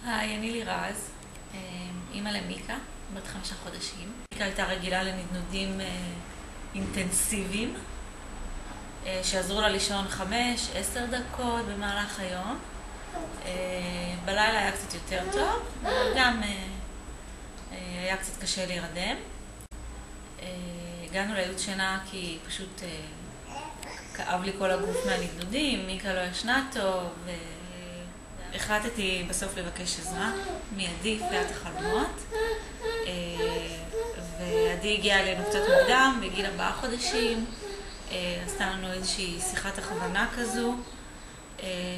היי, אני לירז, אימא למיקה, בת 5 חודשים. מיקה הייתה רגילה לנדנודים אינטנסיביים, שעזרו לה לישון 5-10 דקות במהלך היום. בלילה היה קצת יותר טוב, אבל גם היה קצת קשה להירדם. הגענו לייעוץ שינה כי פשוט כאב לי כל הגוף מהנדנודים, מיקה לא ישנה טוב, החלטתי בסוף לבקש עזרה מעדי, פיית החלומות. ועדי הגיעה אלינו קצת מוקדם, בגיל 4 חודשים. עשתה לנו איזושהי שיחת הכוונה כזו,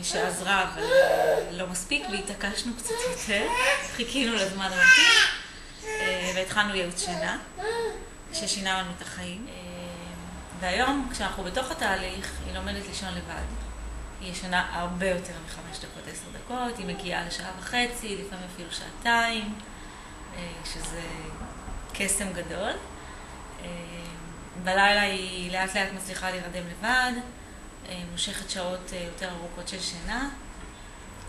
שעזרה, אבל לא מספיק, והתעקשנו קצת יותר. חיכינו לזמן המתאים, והתחלנו ייעוץ שינה, ששינה לנו את החיים. והיום, כשאנחנו בתוך התהליך, היא לומדת לישון לבד. היא ישנה הרבה יותר מ5 דקות, 10 דקות, היא מגיעה לשעה וחצי, לפעמים אפילו שעתיים, שזה קסם גדול. בלילה היא לאט לאט מצליחה להירדם לבד, מושכת שעות יותר ארוכות של שינה.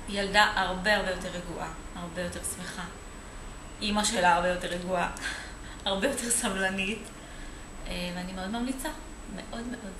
היא ילדה הרבה יותר רגועה, הרבה יותר שמחה. אימא שלה הרבה יותר רגועה, הרבה יותר סבלנית, ואני מאוד ממליצה, מאוד מאוד.